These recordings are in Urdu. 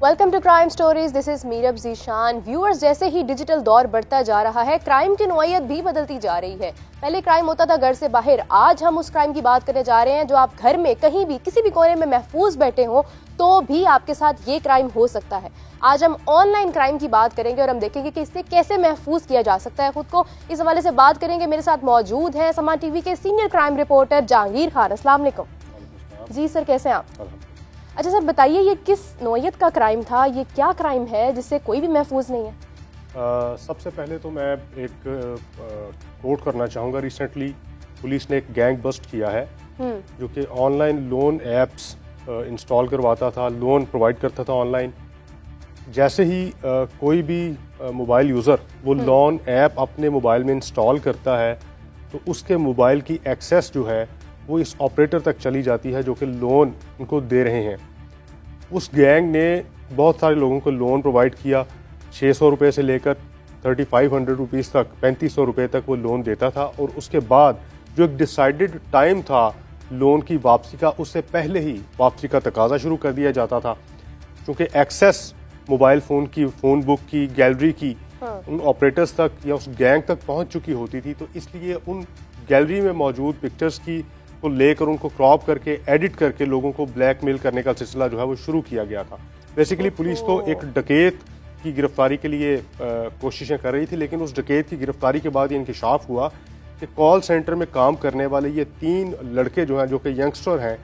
Welcome to crime stories, this is Meerab Zeeshan. Viewers, جیسے ہی ڈیجیٹل دور بڑھتا جا رہا ہے، کرائم کی نوعیت بھی بدلتی جا رہی ہے۔ پہلے کرائم ہوتا تھا گھر سے باہر، آج ہم اس کرائم کی بات کرنے جا رہے ہیں جو آپ گھر میں کہیں بھی کسی بھی کونے میں محفوظ بیٹھے ہوں تو بھی آپ کے ساتھ یہ کرائم ہو سکتا ہے۔ آج ہم آن لائن کرائم کی بات کریں گے اور ہم دیکھیں گے کہ اس سے کیسے محفوظ کیا جا سکتا ہے خود کو۔ اس حوالے سے بات کریں گے، میرے ساتھ موجود ہیں سمان ٹی وی کے senior crime reporter Jahangir Khan. السلام علیکم جی سر، کیسے ہیں آپ؟ اچھا سر، بتائیے یہ کس نوعیت کا کرائم تھا، یہ کیا کرائم ہے جس سے کوئی بھی محفوظ نہیں ہے؟ سب سے پہلے تو میں ایک کوٹ کرنا چاہوں گا، ریسنٹلی پولیس نے ایک گینگ بسٹ کیا ہے جو کہ on line loan apps install کرواتا تھا، لون پرووائڈ کرتا تھا آن لائن۔ جیسے ہی کوئی بھی موبائل یوزر وہ لون ایپ اپنے موبائل میں انسٹال کرتا ہے تو اس کے موبائل کی ایکسیس جو ہے وہ اس آپریٹر تک چلی جاتی ہے جو کہ لون ان کو دے رہے ہیں۔ اس گینگ نے بہت سارے لوگوں کو لون پرووائڈ کیا، 600 روپے سے لے کر 3500 روپیز تک، 3500 روپے تک وہ لون دیتا تھا، اور اس کے بعد جو ایک ڈیسائیڈڈ ٹائم تھا لون کی واپسی کا، اس سے پہلے ہی واپسی کا تقاضا شروع کر دیا جاتا تھا۔ چونکہ ایکسیس موبائل فون کی، فون بک کی، گیلری کی ان آپریٹرز تک یا اس گینگ تک پہنچ چکی ہوتی تھی، تو اس لیے ان گیلری میں موجود پکچرز کی کو لے کر ان کو کراپ کر کے ایڈٹ کر کے لوگوں کو بلیک میل کرنے کا سلسلہ جو ہے وہ شروع کیا گیا تھا۔ بیسیکلی پولیس تو ایک ڈکیت کی گرفتاری کے لیے کوششیں کر رہی تھی، لیکن اس ڈکیت کی گرفتاری کے بعد یہ انکشاف ہوا کہ کال سینٹر میں کام کرنے والے یہ 3 لڑکے جو ہیں، جو کہ ینگسٹر ہیں،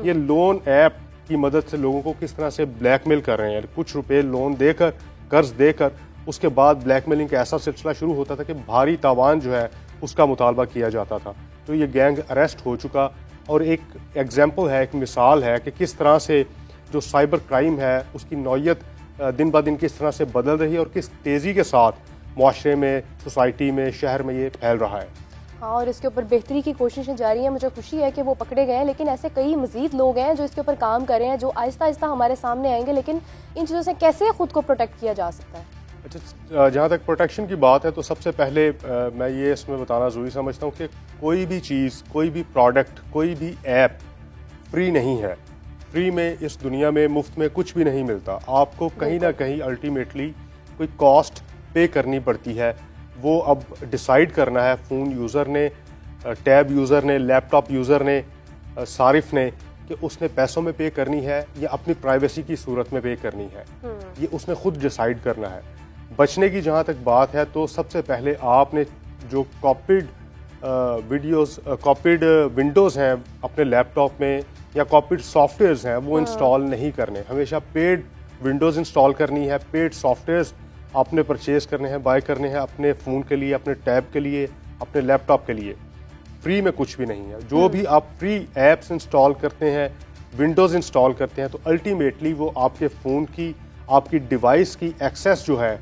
یہ لون ایپ کی مدد سے لوگوں کو کس طرح سے بلیک میل کر رہے ہیں، کچھ روپے لون دے کر، قرض دے کر، اس کے بعد بلیک میلنگ کا ایسا سلسلہ شروع ہوتا تھا کہ بھاری تاوان جو ہے اس کا مطالبہ کیا جاتا تھا۔ تو یہ گینگ اریسٹ ہو چکا، اور ایک ایگزامپل ہے، ایک مثال ہے کہ کس طرح سے جو سائبر کرائم ہے اس کی نوعیت دن بہ دن کس طرح سے بدل رہی ہے اور کس تیزی کے ساتھ معاشرے میں، سوسائٹی میں، شہر میں یہ پھیل رہا ہے۔ ہاں، اور اس کے اوپر بہتری کی کوششیں جاری ہیں۔ مجھے خوشی ہے کہ وہ پکڑے گئے ہیں، لیکن ایسے کئی مزید لوگ ہیں جو اس کے اوپر کام کر رہے ہیں، جو آہستہ آہستہ ہمارے سامنے آئیں گے۔ لیکن ان چیزوں سے کیسے خود کو پروٹیکٹ کیا جا سکتا ہے؟ اچھا، جہاں تک پروٹیکشن کی بات ہے تو سب سے پہلے میں یہ اس میں بتانا ضروری سمجھتا ہوں کہ کوئی بھی چیز، کوئی بھی پروڈکٹ، کوئی بھی ایپ فری نہیں ہے۔ فری میں اس دنیا میں مفت میں کچھ بھی نہیں ملتا، آپ کو کہیں نہ کہیں الٹیمیٹلی کوئی کاسٹ پے کرنی پڑتی ہے۔ وہ اب ڈیسائیڈ کرنا ہے فون یوزر نے، ٹیب یوزر نے، لیپ ٹاپ یوزر نے، صارف نے، کہ اس نے پیسوں میں پے کرنی ہے یا اپنی پرائیویسی کی صورت میں پے کرنی ہے۔ یہ اس نے خود ڈیسائیڈ کرنا ہے۔ بچنے کی جہاں تک بات ہے تو سب سے پہلے آپ نے جو کاپیڈ ونڈوز ہیں اپنے لیپ ٹاپ میں یا کاپیڈ سافٹ ویئرز ہیں وہ انسٹال نہیں کرنے۔ ہمیشہ پیڈ ونڈوز انسٹال کرنی ہے، پیڈ سافٹ ویئرز آپ نے پرچیز کرنے ہیں، بائی کرنے ہیں اپنے فون کے لیے، اپنے ٹیب کے لیے، اپنے لیپ ٹاپ کے لیے۔ فری میں کچھ بھی نہیں ہے۔ جو بھی آپ فری ایپس انسٹال کرتے ہیں، ونڈوز انسٹال کرتے ہیں، تو الٹیمیٹلی وہ آپ کے فون کی، آپ کی ڈیوائس کی ایکسیس جو ہے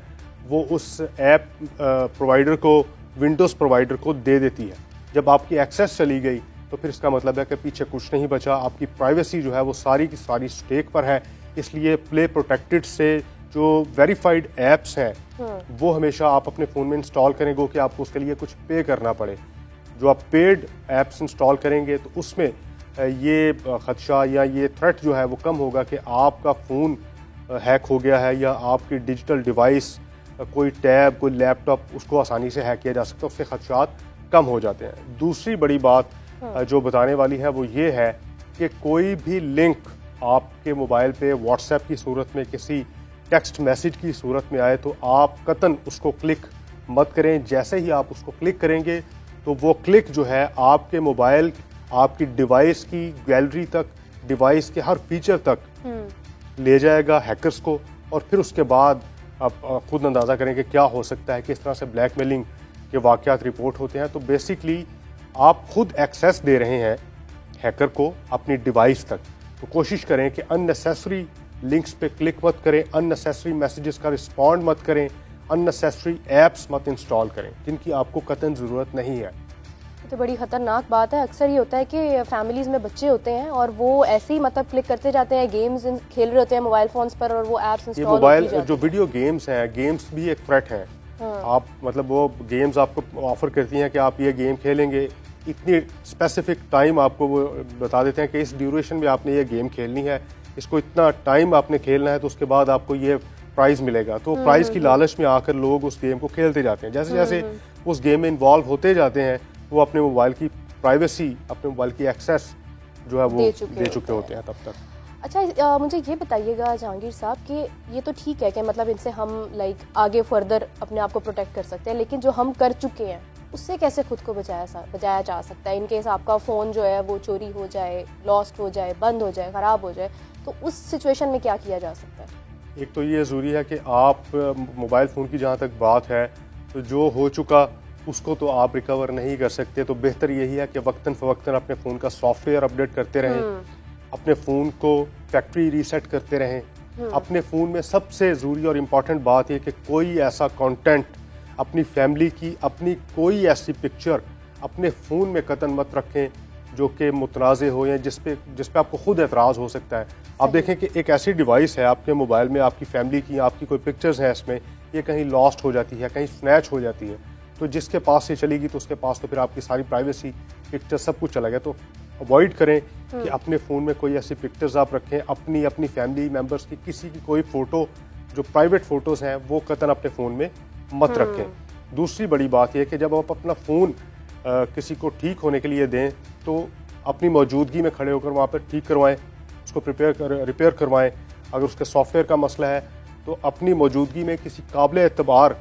وہ اس ایپ پرووائڈر کو، ونڈوز پرووائڈر کو دے دیتی ہے۔ جب آپ کی ایکسیس چلی گئی تو پھر اس کا مطلب ہے کہ پیچھے کچھ نہیں بچا، آپ کی پرائیویسی جو ہے وہ ساری کی ساری اسٹیک پر ہے۔ اس لیے پلے پروٹیکٹڈ سے جو ویریفائڈ ایپس ہیں وہ ہمیشہ آپ اپنے فون میں انسٹال کریں گے کہ آپ کو اس کے لیے کچھ پے کرنا پڑے۔ جو آپ پیڈ ایپس انسٹال کریں گے تو اس میں یہ خدشہ یا یہ تھریٹ جو ہے وہ کم ہوگا کہ آپ کا فون ہیک ہو گیا ہے یا آپ کی ڈیجیٹل ڈیوائس، کوئی ٹیب، کوئی لیپ ٹاپ، اس کو آسانی سے ہیک کیا جا سکتا ہے، اس سے خدشات کم ہو جاتے ہیں۔ دوسری بڑی بات جو بتانے والی ہے وہ یہ ہے کہ کوئی بھی لنک آپ کے موبائل پہ واٹس ایپ کی صورت میں، کسی ٹیکسٹ میسج کی صورت میں آئے تو آپ قطعاً اس کو کلک مت کریں۔ جیسے ہی آپ اس کو کلک کریں گے تو وہ کلک جو ہے آپ کے موبائل، آپ کی ڈیوائس کی گیلری تک، ڈیوائس کے ہر فیچر تک لے جائے گا ہیکرز کو، اور پھر اس کے بعد آپ خود اندازہ کریں کہ کیا ہو سکتا ہے، کس طرح سے بلیک میلنگ کے واقعات رپورٹ ہوتے ہیں۔ تو بیسیکلی آپ خود ایکسیس دے رہے ہیں ہیکر کو اپنی ڈیوائس تک، تو کوشش کریں کہ ان نیسیسری لنکس پہ کلک مت کریں، ان نیسیسری میسیجز کا رسپونڈ مت کریں، ان نیسیسری ایپس مت انسٹال کریں جن کی آپ کو قطعاً ضرورت نہیں ہے۔ تو بڑی خطرناک بات ہے۔ اکثر یہ ہوتا ہے کہ فیملیز میں بچے ہوتے ہیں اور وہ ایسے ہی مطلب کلک کرتے جاتے ہیں، گیمز کھیل رہے ہوتے ہیں موبائل فونز پر اور وہ ایپس انسٹال ہوتی جاتی ہیں۔ یہ موبائل جو ویڈیو گیمز ہیں، گیمز بھی ایک تھریٹ ہیں۔ آپ مطلب وہ گیمز آپ کو آفر کرتی ہیں کہ آپ یہ گیم کھیلیں گے، اتنی اسپیسیفک ٹائم آپ کو وہ بتا دیتے ہیں کہ اس ڈیوریشن میں آپ نے یہ گیم کھیلنی ہے، اس کو اتنا ٹائم آپ نے کھیلنا ہے تو اس کے بعد آپ کو یہ پرائز ملے گا. تو پرائز کی لالچ میں آ کر لوگ اس گیم کو کھیلتے جاتے ہیں. جیسے جیسے اس گیم میں انوالو ہوتے جاتے ہیں وہ اپنے موبائل کی پرائیویسی, اپنے موبائل کی ایکسیس جو ہے وہ دے چکے ہوتے ہیں تب تک. اچھا مجھے یہ بتائیے گا جہانگیر صاحب کہ یہ تو ٹھیک ہے کہ مطلب ان سے ہم لائک آگے فردر اپنے آپ کو پروٹیکٹ کر سکتے ہیں, لیکن جو ہم کر چکے ہیں اس سے کیسے خود کو بچایا جا سکتا ہے؟ ان کیس آپ کا فون جو ہے وہ چوری ہو جائے, لاسٹ ہو جائے, بند ہو جائے, خراب ہو جائے, تو اس سچویشن میں کیا کیا جا سکتا ہے؟ ایک تو یہ ضروری ہے کہ آپ موبائل فون کی جہاں تک بات ہے تو جو ہو چکا اس کو تو آپ ریکور نہیں کر سکتے, تو بہتر یہی ہے کہ وقتاً فوقتاً اپنے فون کا سافٹ ویئر اپڈیٹ کرتے رہیں, اپنے فون کو فیکٹری ریسیٹ کرتے رہیں. اپنے فون میں سب سے ضروری اور امپورٹنٹ بات یہ کہ کوئی ایسا کانٹینٹ اپنی فیملی کی, اپنی کوئی ایسی پکچر اپنے فون میں قطعاً مت رکھیں جو کہ متنازع ہو یا جس پہ آپ کو خود اعتراض ہو سکتا ہے. آپ دیکھیں کہ ایک ایسی ڈیوائس ہے آپ کے موبائل میں, آپ کی فیملی کی, آپ کی کوئی پکچرز ہیں اس میں, یہ کہیں لاسٹ ہو جاتی ہے, کہیں سنیچ ہو جاتی ہے, تو جس کے پاس سے چلے گی تو اس کے پاس تو پھر آپ کی ساری پرائیویسی, پکچر سب کچھ چلا گیا. تو اوائڈ کریں کہ اپنے فون میں کوئی ایسی پکچرز آپ رکھیں, اپنی فیملی ممبرس کی کسی کی کوئی فوٹو جو پرائیویٹ فوٹوز ہیں وہ قطعاً اپنے فون میں مت رکھیں. دوسری بڑی بات یہ کہ جب آپ اپنا فون کسی کو ٹھیک ہونے کے لیے دیں تو اپنی موجودگی میں کھڑے ہو کر وہاں پہ ٹھیک کروائیں, اس کو ریپیئر کروائیں. اگر اس کے سافٹ ویئر کا مسئلہ ہے تو اپنی موجودگی میں کسی قابل اعتبار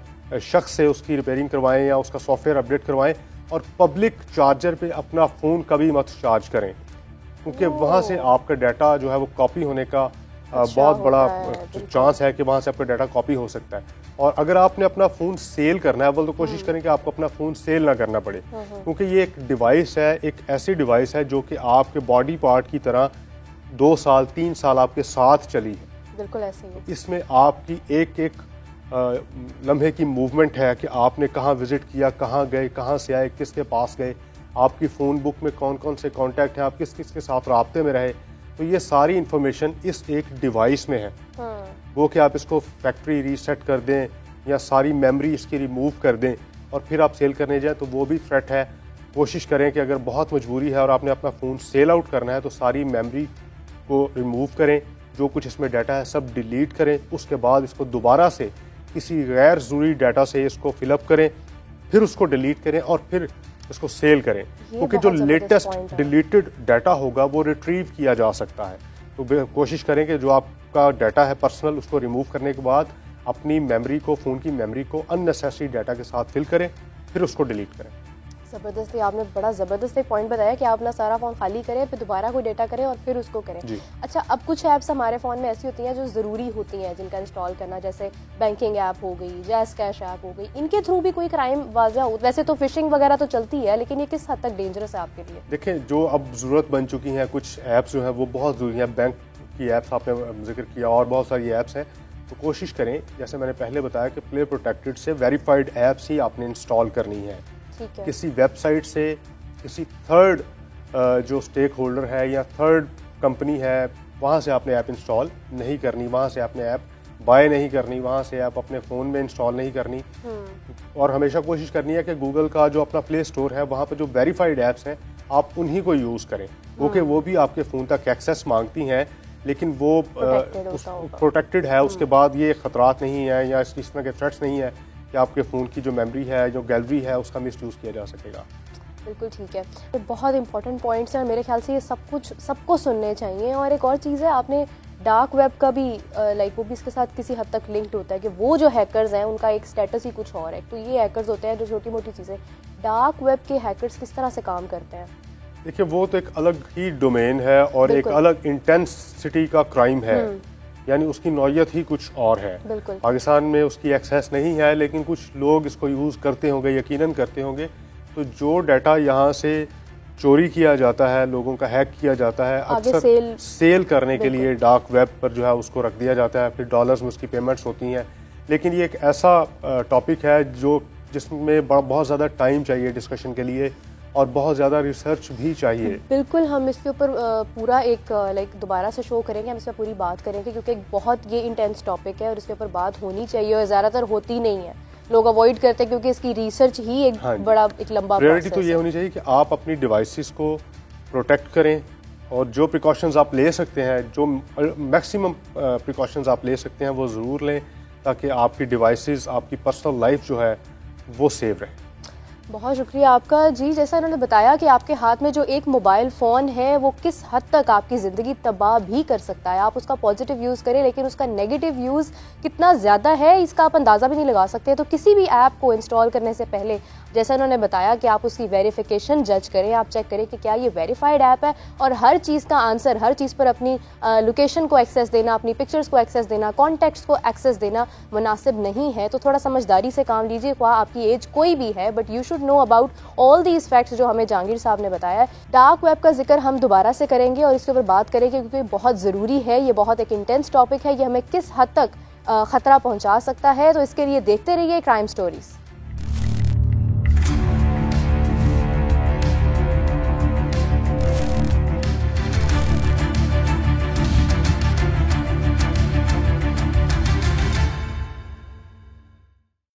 شخص سے اس کی ریپیئرنگ کروائیں یا اس کا سافٹ ویئر اپڈیٹ کروائیں. اور پبلک چارجر پہ اپنا فون کبھی مت چارج کریں, کیونکہ وہاں سے آپ کا ڈیٹا جو ہے وہ کاپی ہونے کا بہت بڑا چانس ہے کہ وہاں سے آپ کا ڈیٹا کاپی ہو سکتا ہے. اور اگر آپ نے اپنا فون سیل کرنا ہے تو کوشش کریں کہ آپ کو اپنا فون سیل نہ کرنا پڑے, کیونکہ یہ ایک ڈیوائس ہے, ایک ایسی ڈیوائس ہے جو کہ آپ کے باڈی پارٹ کی طرح 2 سال 3 سال آپ کے ساتھ چلی ہے. بالکل ایسے ہی. اس میں آپ کی ایک لمحے کی موومنٹ ہے کہ آپ نے کہاں وزٹ کیا, کہاں گئے, کہاں سے آئے, کس کے پاس گئے, آپ کی فون بک میں کون کون سے کانٹیکٹ ہیں, آپ کس کس کے ساتھ رابطے میں رہے, تو یہ ساری انفارمیشن اس ایک ڈیوائس میں ہے. وہ کہ آپ اس کو فیکٹری ریسیٹ کر دیں یا ساری میموری اس کی ریموو کر دیں اور پھر آپ سیل کرنے جائیں تو وہ بھی تھریٹ ہے. کوشش کریں کہ اگر بہت مجبوری ہے اور آپ نے اپنا فون سیل آؤٹ کرنا ہے تو ساری میموری کو ریموو کریں, جو کچھ اس میں ڈیٹا ہے سب ڈیلیٹ کریں, اس کے بعد اس کو دوبارہ سے کسی غیر ضروری ڈیٹا سے اس کو فل اپ کریں, پھر اس کو ڈیلیٹ کریں اور پھر اس کو سیل کریں, کیونکہ جو لیٹسٹ ڈیلیٹڈ ڈیٹا ہوگا وہ ریٹریو کیا جا سکتا ہے. تو کوشش کریں کہ جو آپ کا ڈیٹا ہے پرسنل اس کو ریموو کرنے کے بعد اپنی میموری کو, فون کی میموری کو ان نیسیسری ڈیٹا کے ساتھ فل کریں, پھر اس کو ڈیلیٹ کریں. زبردست, آپ نے بڑا زبردست ایک پوائنٹ بتایا کہ آپ اپنا سارا فون خالی کریں, پھر دوبارہ کوئی ڈیٹا کریں اور پھر اس کو کریں. اچھا, اب کچھ ایپس ہمارے فون میں ایسی ہوتی ہیں جو ضروری ہوتی ہیں جن کا انسٹال کرنا, جیسے بینکنگ ایپ ہو گئی, جیز کیش ایپ ہو گئی, ان کے تھرو بھی کوئی کرائم واضح ہو؟ ویسے تو فشنگ وغیرہ تو چلتی ہے, لیکن یہ کس حد تک ڈینجرس ہے آپ کے لیے؟ دیکھیں, جو اب ضرورت بن چکی ہیں کچھ ایپس جو ہیں وہ بہت ضروری ہیں. بینک کی ایپس آپ نے ذکر کیا اور بہت ساری ایپس ہیں, تو کوشش کریں جیسے میں نے پہلے بتایا کہ پلے پروٹیکٹڈ سے ویریفائڈ ایپس ہی آپ نے انسٹال کرنی ہے. کسی ویب سائٹ سے, کسی تھرڈ جو اسٹیک ہولڈر ہے یا تھرڈ کمپنی ہے وہاں سے آپ نے ایپ انسٹال نہیں کرنی, وہاں سے آپ نے ایپ بائی نہیں کرنی, وہاں سے ایپ اپنے فون میں انسٹال نہیں کرنی. اور ہمیشہ کوشش کرنی ہے کہ گوگل کا جو اپنا پلے اسٹور ہے وہاں پہ جو ویریفائڈ ایپس ہیں آپ انہی کو یوز کریں, کیونکہ وہ بھی آپ کے فون تک ایکسیس مانگتی ہیں لیکن وہ پروٹیکٹڈ ہے. اس کے بعد یہ خطرات نہیں ہیں یا اس طرح کے تھریٹس نہیں ہیں کہ آپ کے فون کی جو میموری ہے, جو گیلری ہے, اس کا مس یوز کیا جا سکے گا. بالکل ٹھیک ہے, بہت امپورٹنٹ پوائنٹس ہیں, میرے خیال سے یہ سب کو سننے چاہیے. اور ایک اور چیز ہے, آپ نے ڈارک ویب کا بھی وہ بھی اس کے ساتھ کسی حد تک لنکڈ ہوتا ہے کہ وہ جو ہیکرز ہیں ان کا ایک اسٹیٹس ہی کچھ اور ہے. تو یہ ہیکرز ہوتے ہیں جو چھوٹی موٹی چیزیں, ڈارک ویب کے ہیکرز کس طرح سے کام کرتے ہیں؟ دیکھیے, وہ تو ایک الگ ہی ڈومین ہے اور ایک الگ انٹینسٹی کا کرائم ہے, یعنی اس کی نوعیت ہی کچھ اور ہے. پاکستان میں اس کی ایکسیس نہیں ہے لیکن کچھ لوگ اس کو یوز کرتے ہوں گے, یقیناً کرتے ہوں گے. تو جو ڈیٹا یہاں سے چوری کیا جاتا ہے, لوگوں کا ہیک کیا جاتا ہے, اکثر سیل کرنے کے لیے ڈارک ویب پر جو ہے اس کو رکھ دیا جاتا ہے, پھر ڈالرز میں اس کی پیمنٹس ہوتی ہیں. لیکن یہ ایک ایسا ٹاپک ہے جس میں بہت زیادہ ٹائم چاہیے ڈسکشن کے لیے اور بہت زیادہ ریسرچ بھی چاہیے. بالکل, ہم اس کے اوپر پورا ایک دوبارہ سے شو کریں گے, ہم اس پہ پوری بات کریں گے کیونکہ بہت یہ انٹینس ٹاپک ہے اور اس کے اوپر بات ہونی چاہیے اور زیادہ تر ہوتی نہیں ہے, لوگ اوائڈ کرتے ہیں کیونکہ اس کی ریسرچ ہی ایک بڑا ایک لمبا پریورٹی تو یہ ہونی چاہیے کہ آپ اپنی ڈیوائسز کو پروٹیکٹ کریں, اور جو پریکاشنز آپ لے سکتے ہیں, جو میکسیمم پریکاشنز آپ لے سکتے ہیں وہ ضرور لیں, تاکہ آپ کی ڈیوائسز, آپ کی پرسنل لائف جو ہے وہ سیو رہے. بہت شکریہ آپ کا جی. جیسا انہوں نے بتایا کہ آپ کے ہاتھ میں جو ایک موبائل فون ہے وہ کس حد تک آپ کی زندگی تباہ بھی کر سکتا ہے. آپ اس کا پازیٹیو یوز کریں, لیکن اس کا نیگیٹو یوز کتنا زیادہ ہے اس کا آپ اندازہ بھی نہیں لگا سکتے. تو کسی بھی ایپ کو انسٹال کرنے سے پہلے جیسا انہوں نے بتایا کہ آپ اس کی ویریفیکیشن جج کریں, آپ چیک کریں کہ کیا یہ ویریفائڈ ایپ ہے, اور ہر چیز کا آنسر, ہر چیز پر اپنی لوکیشن کو ایکسیس دینا, اپنی پکچرز کو ایکسیس دینا, کانٹیکٹس کو ایکسیس دینا مناسب نہیں ہے. تو تھوڑا سمجھداری سے کام لیجیے, خواہ آپ کی ایج کوئی بھی ہے, but you should know about all these facts جو ہمیں جہانگیر صاحب نے بتایا ہے. ڈارک ویب کا ذکر ہم دوبارہ سے کریں گے اور اس کے اوپر بات کریں گے, کیونکہ بہت ضروری ہے, یہ بہت ایک انٹینس ٹاپک ہے, یہ ہمیں کس حد تک خطرہ پہنچا سکتا ہے. تو اس کے لیے دیکھتے رہیے کرائم سٹوریز.